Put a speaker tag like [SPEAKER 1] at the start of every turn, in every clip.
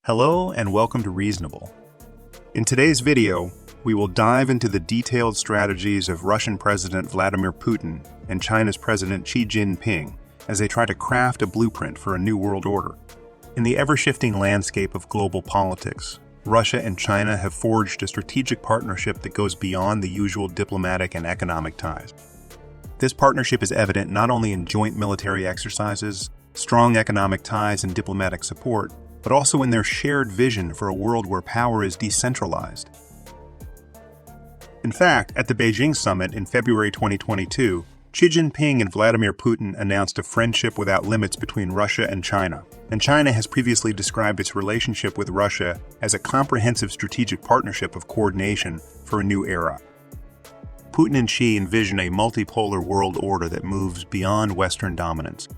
[SPEAKER 1] Hello and welcome to Reasonable. In today's video, we will dive into the detailed strategies of Russian President Vladimir Putin and China's President Xi Jinping as they try to craft a blueprint for a new world order. In the ever-shifting landscape of global politics, Russia and China have forged a strategic partnership that goes beyond the usual diplomatic and economic ties. This partnership is evident not only in joint military exercises, strong economic ties, and diplomatic support, but also in their shared vision for a world where power is decentralized. In fact, at the Beijing summit in February 2022, Xi Jinping and Vladimir Putin announced a friendship without limits between Russia and China has previously described its relationship with Russia as a comprehensive strategic partnership of coordination for a new era. Putin and Xi envision a multipolar world order that moves beyond Western dominance.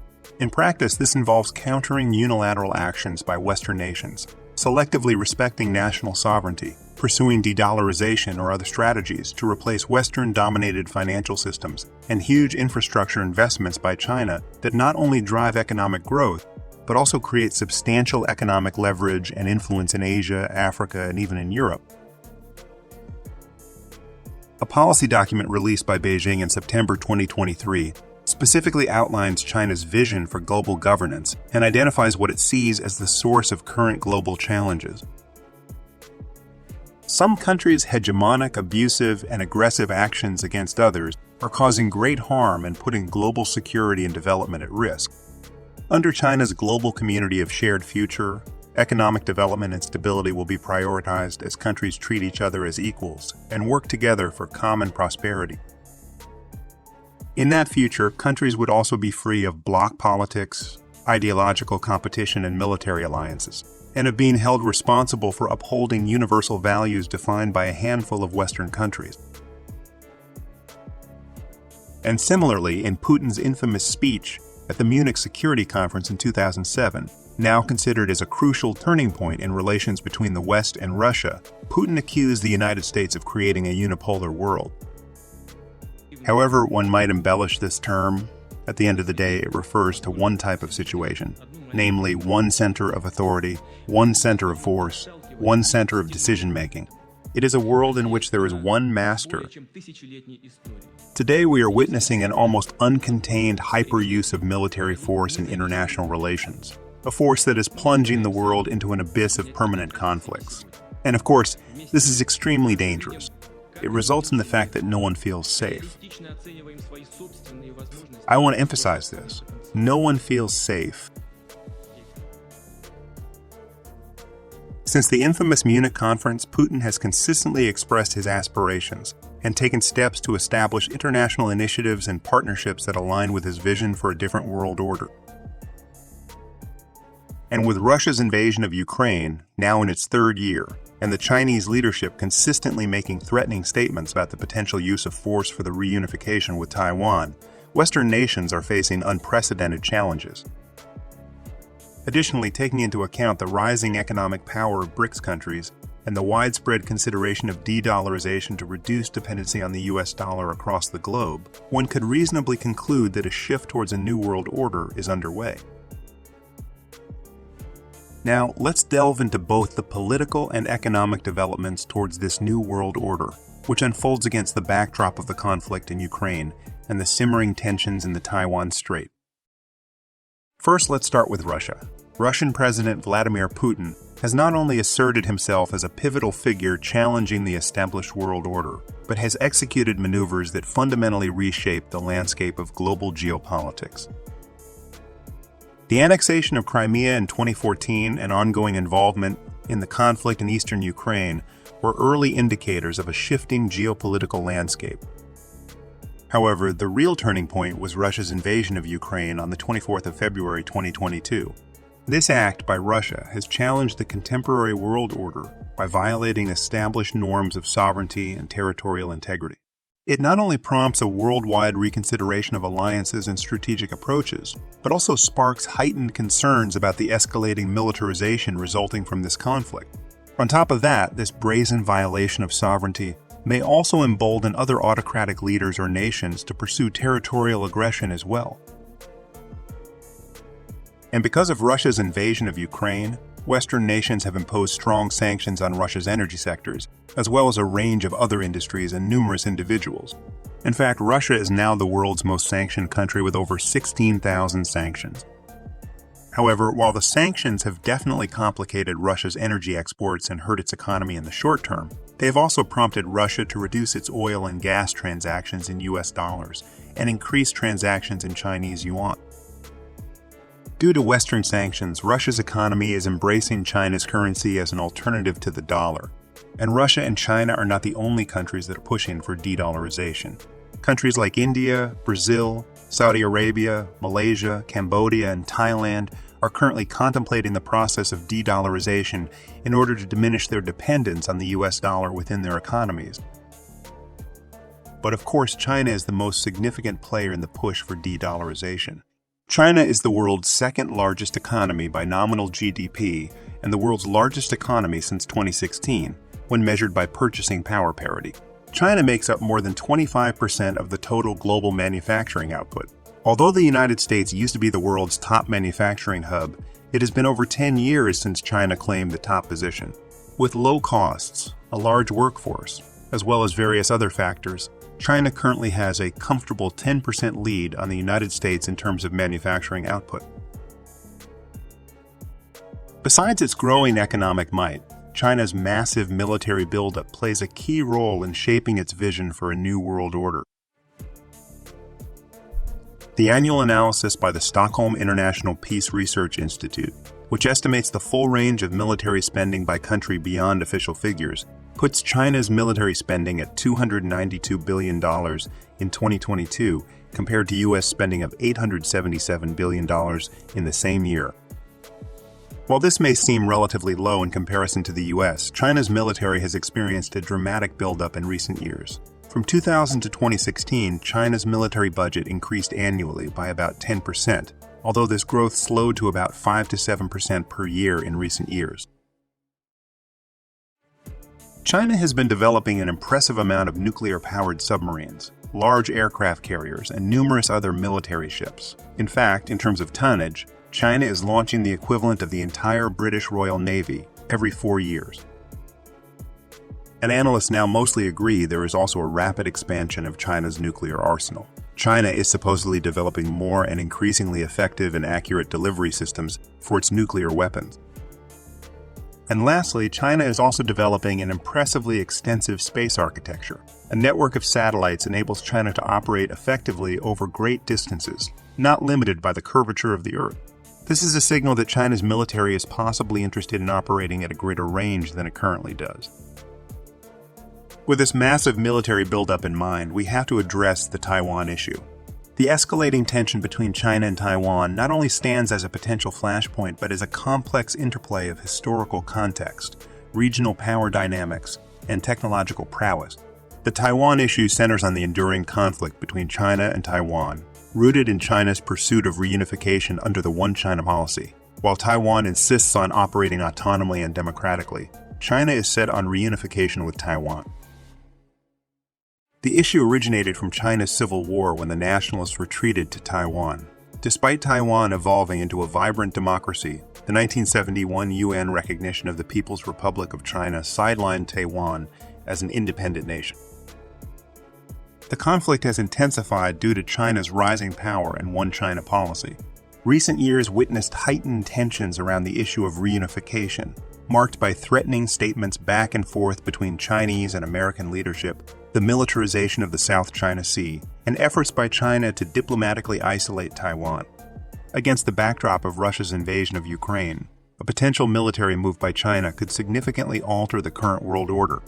[SPEAKER 1] In practice, this involves countering unilateral actions by Western nations, selectively respecting national sovereignty, pursuing de-dollarization or other strategies to replace Western-dominated financial systems, and huge infrastructure investments by China that not only drive economic growth, but also create substantial economic leverage and influence in Asia, Africa, and even in Europe. A policy document released by Beijing in September 2023 specifically outlines China's vision for global governance and identifies what it sees as the source of current global challenges. Some countries' hegemonic, abusive, and aggressive actions against others are causing great harm and putting global security and development at risk. Under China's global community of shared future, economic development and stability will be prioritized as countries treat each other as equals and work together for common prosperity. In that future, countries would also be free of bloc politics, ideological competition, and military alliances, and of being held responsible for upholding universal values defined by a handful of Western countries. And similarly, in Putin's infamous speech at the Munich Security Conference in 2007, now considered as a crucial turning point in relations between the West and Russia, Putin accused the United States of creating a unipolar world. However one might embellish this term, at the end of the day it refers to one type of situation, namely one center of authority, one center of force, one center of decision-making. It is a world in which there is one master. Today we are witnessing an almost uncontained hyper-use of military force in international relations, a force that is plunging the world into an abyss of permanent conflicts. And of course, this is extremely dangerous. It results in the fact that no one feels safe. I want to emphasize this. No one feels safe. Since the infamous Munich conference, Putin has consistently expressed his aspirations and taken steps to establish international initiatives and partnerships that align with his vision for a different world order. And with Russia's invasion of Ukraine now in its third year, and the Chinese leadership consistently making threatening statements about the potential use of force for the reunification with Taiwan, Western nations are facing unprecedented challenges. Additionally, taking into account the rising economic power of BRICS countries and the widespread consideration of de-dollarization to reduce dependency on the US dollar across the globe, one could reasonably conclude that a shift towards a new world order is underway. Now, let's delve into both the political and economic developments towards this new world order, which unfolds against the backdrop of the conflict in Ukraine and the simmering tensions in the Taiwan Strait. First, let's start with Russia. Russian President Vladimir Putin has not only asserted himself as a pivotal figure challenging the established world order, but has executed maneuvers that fundamentally reshape the landscape of global geopolitics. The annexation of Crimea in 2014 and ongoing involvement in the conflict in eastern Ukraine were early indicators of a shifting geopolitical landscape. However, the real turning point was Russia's invasion of Ukraine on the 24th of February 2022. This act by Russia has challenged the contemporary world order by violating established norms of sovereignty and territorial integrity. It not only prompts a worldwide reconsideration of alliances and strategic approaches, but also sparks heightened concerns about the escalating militarization resulting from this conflict. On top of that, this brazen violation of sovereignty may also embolden other autocratic leaders or nations to pursue territorial aggression as well. And because of Russia's invasion of Ukraine, Western nations have imposed strong sanctions on Russia's energy sectors, as well as a range of other industries and numerous individuals. In fact, Russia is now the world's most sanctioned country with over 16,000 sanctions. However, while the sanctions have definitely complicated Russia's energy exports and hurt its economy in the short term, they have also prompted Russia to reduce its oil and gas transactions in US dollars and increase transactions in Chinese yuan. Due to Western sanctions, Russia's economy is embracing China's currency as an alternative to the dollar. And Russia and China are not the only countries that are pushing for de-dollarization. Countries like India, Brazil, Saudi Arabia, Malaysia, Cambodia, and Thailand are currently contemplating the process of de-dollarization in order to diminish their dependence on the US dollar within their economies. But of course, China is the most significant player in the push for de-dollarization. China is the world's second largest economy by nominal GDP and the world's largest economy since 2016, when measured by purchasing power parity. China makes up more than 25% of the total global manufacturing output. Although the United States used to be the world's top manufacturing hub, it has been over 10 years since China claimed the top position. With low costs, a large workforce, as well as various other factors, China currently has a comfortable 10% lead on the United States in terms of manufacturing output. Besides its growing economic might, China's massive military buildup plays a key role in shaping its vision for a new world order. The annual analysis by the Stockholm International Peace Research Institute, which estimates the full range of military spending by country beyond official figures, puts China's military spending at $292 billion in 2022 compared to U.S. spending of $877 billion in the same year. While this may seem relatively low in comparison to the U.S., China's military has experienced a dramatic buildup in recent years. From 2000 to 2016, China's military budget increased annually by about 10%, although this growth slowed to about 5 to 7% per year in recent years. China has been developing an impressive amount of nuclear-powered submarines, large aircraft carriers, and numerous other military ships. In fact, in terms of tonnage, China is launching the equivalent of the entire British Royal Navy every 4 years. And analysts now mostly agree there is also a rapid expansion of China's nuclear arsenal. China is supposedly developing more and increasingly effective and accurate delivery systems for its nuclear weapons. And lastly, China is also developing an impressively extensive space architecture. A network of satellites enables China to operate effectively over great distances, not limited by the curvature of the Earth. This is a signal that China's military is possibly interested in operating at a greater range than it currently does. With this massive military buildup in mind, we have to address the Taiwan issue. The escalating tension between China and Taiwan not only stands as a potential flashpoint, but as a complex interplay of historical context, regional power dynamics, and technological prowess. The Taiwan issue centers on the enduring conflict between China and Taiwan, rooted in China's pursuit of reunification under the One China policy. While Taiwan insists on operating autonomously and democratically, China is set on reunification with Taiwan. The issue originated from China's civil war when the nationalists retreated to Taiwan. Despite Taiwan evolving into a vibrant democracy, the 1971 UN recognition of the People's Republic of China sidelined Taiwan as an independent nation. The conflict has intensified due to China's rising power and One China policy. Recent years witnessed heightened tensions around the issue of reunification, marked by threatening statements back and forth between Chinese and American leadership, the militarization of the South China Sea, and efforts by China to diplomatically isolate Taiwan. Against the backdrop of Russia's invasion of Ukraine, a potential military move by China could significantly alter the current world order.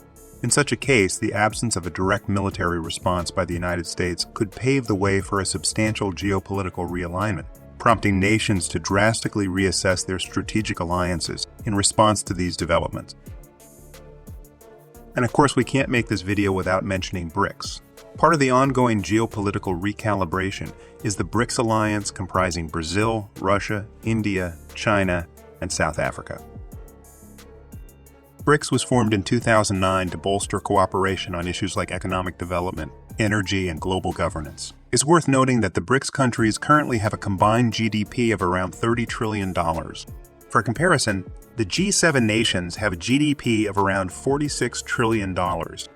[SPEAKER 1] In such a case, the absence of a direct military response by the United States could pave the way for a substantial geopolitical realignment, prompting nations to drastically reassess their strategic alliances in response to these developments. And of course, we can't make this video without mentioning BRICS. Part of the ongoing geopolitical recalibration is the BRICS alliance comprising Brazil, Russia, India, China, and South Africa. BRICS was formed in 2009 to bolster cooperation on issues like economic development, energy, and global governance. It's worth noting that the BRICS countries currently have a combined GDP of around $30 trillion. For comparison, the G7 nations have a GDP of around $46 trillion. But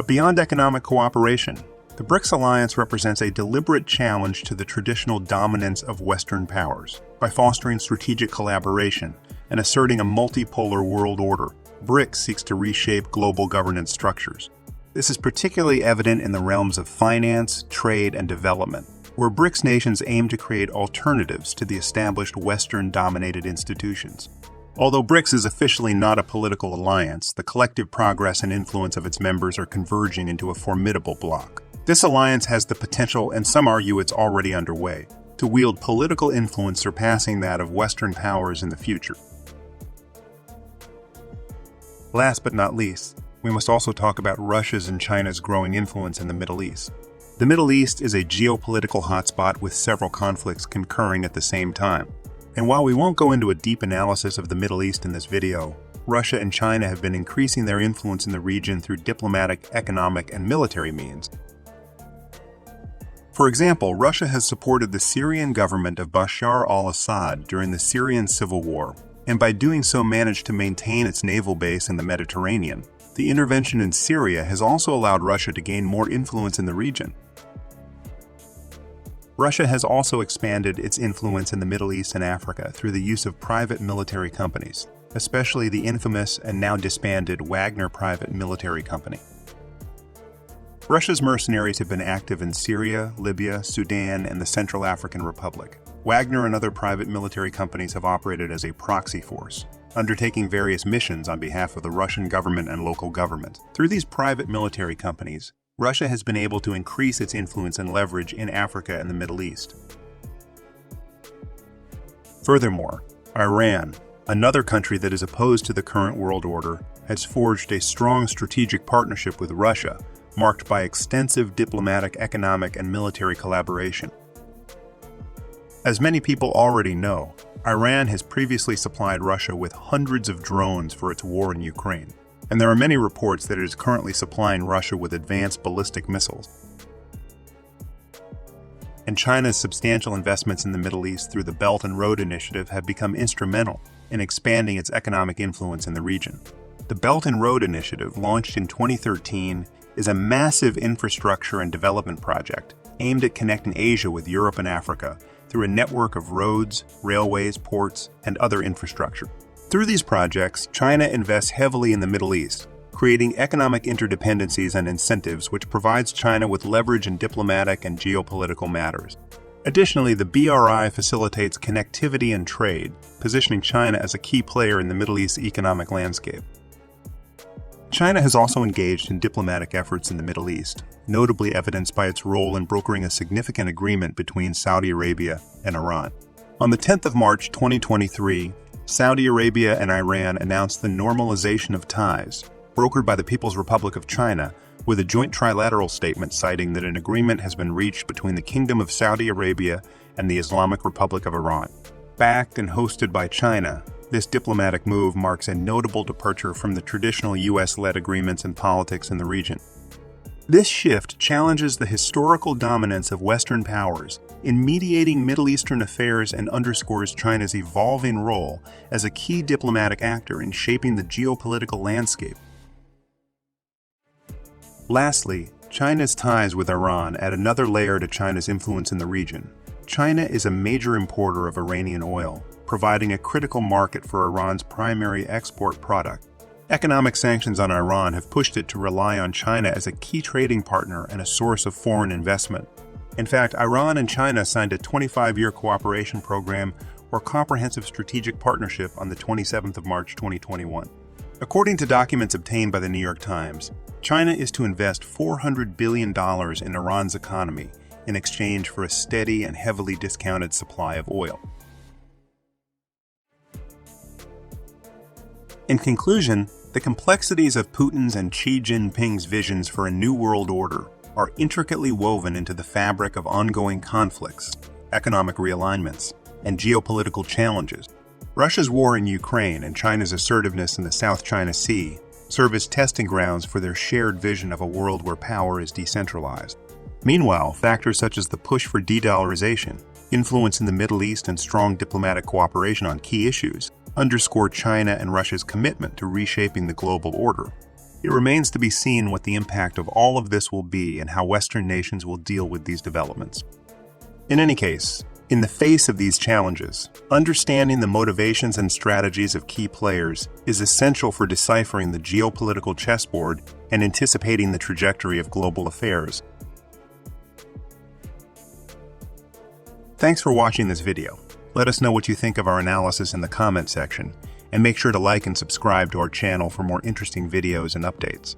[SPEAKER 1] beyond economic cooperation, the BRICS alliance represents a deliberate challenge to the traditional dominance of Western powers. By fostering strategic collaboration and asserting a multipolar world order, BRICS seeks to reshape global governance structures. This is particularly evident in the realms of finance, trade, and development, where BRICS nations aim to create alternatives to the established Western-dominated institutions. Although BRICS is officially not a political alliance, the collective progress and influence of its members are converging into a formidable bloc. This alliance has the potential, and some argue it's already underway, to wield political influence surpassing that of Western powers in the future. Last but not least, we must also talk about Russia's and China's growing influence in the Middle East. The Middle East is a geopolitical hotspot with several conflicts concurring at the same time. And while we won't go into a deep analysis of the Middle East in this video, Russia and China have been increasing their influence in the region through diplomatic, economic, and military means. For example, Russia has supported the Syrian government of Bashar al-Assad during the Syrian civil war, and by doing so managed to maintain its naval base in the Mediterranean. The intervention in Syria has also allowed Russia to gain more influence in the region. Russia has also expanded its influence in the Middle East and Africa through the use of private military companies, especially the infamous and now disbanded Wagner private military company. Russia's mercenaries have been active in Syria, Libya, Sudan, and the Central African Republic. Wagner and other private military companies have operated as a proxy force, undertaking various missions on behalf of the Russian government and local government. Through these private military companies, Russia has been able to increase its influence and leverage in Africa and the Middle East. Furthermore, Iran, another country that is opposed to the current world order, has forged a strong strategic partnership with Russia, marked by extensive diplomatic, economic, and military collaboration. As many people already know, Iran has previously supplied Russia with hundreds of drones for its war in Ukraine, and there are many reports that it is currently supplying Russia with advanced ballistic missiles. And China's substantial investments in the Middle East through the Belt and Road Initiative have become instrumental in expanding its economic influence in the region. The Belt and Road Initiative, launched in 2013, is a massive infrastructure and development project aimed at connecting Asia with Europe and Africa through a network of roads, railways, ports, and other infrastructure. Through these projects, China invests heavily in the Middle East, creating economic interdependencies and incentives which provides China with leverage in diplomatic and geopolitical matters. Additionally, the BRI facilitates connectivity and trade, positioning China as a key player in the Middle East economic landscape. China has also engaged in diplomatic efforts in the Middle East, notably evidenced by its role in brokering a significant agreement between Saudi Arabia and Iran. On the 10th of March 2023, Saudi Arabia and Iran announced the normalization of ties, brokered by the People's Republic of China, with a joint trilateral statement citing that an agreement has been reached between the Kingdom of Saudi Arabia and the Islamic Republic of Iran. Backed and hosted by China, this diplomatic move marks a notable departure from the traditional U.S.-led agreements and politics in the region. This shift challenges the historical dominance of Western powers in mediating Middle Eastern affairs and underscores China's evolving role as a key diplomatic actor in shaping the geopolitical landscape. Lastly, China's ties with Iran add another layer to China's influence in the region. China is a major importer of Iranian oil, providing a critical market for Iran's primary export product. Economic sanctions on Iran have pushed it to rely on China as a key trading partner and a source of foreign investment. In fact, Iran and China signed a 25-year cooperation program or comprehensive strategic partnership on the 27th of March 2021. According to documents obtained by the New York Times, China is to invest $400 billion in Iran's economy in exchange for a steady and heavily discounted supply of oil. In conclusion, the complexities of Putin's and Xi Jinping's visions for a new world order are intricately woven into the fabric of ongoing conflicts, economic realignments, and geopolitical challenges. Russia's war in Ukraine and China's assertiveness in the South China Sea serve as testing grounds for their shared vision of a world where power is decentralized. Meanwhile, factors such as the push for de-dollarization, influence in the Middle East, and strong diplomatic cooperation on key issues underscore China and Russia's commitment to reshaping the global order. It remains to be seen what the impact of all of this will be and how Western nations will deal with these developments. In any case, in the face of these challenges, understanding the motivations and strategies of key players is essential for deciphering the geopolitical chessboard and anticipating the trajectory of global affairs. Thanks for watching this video. Let us know what you think of our analysis in the comment section, and make sure to like and subscribe to our channel for more interesting videos and updates.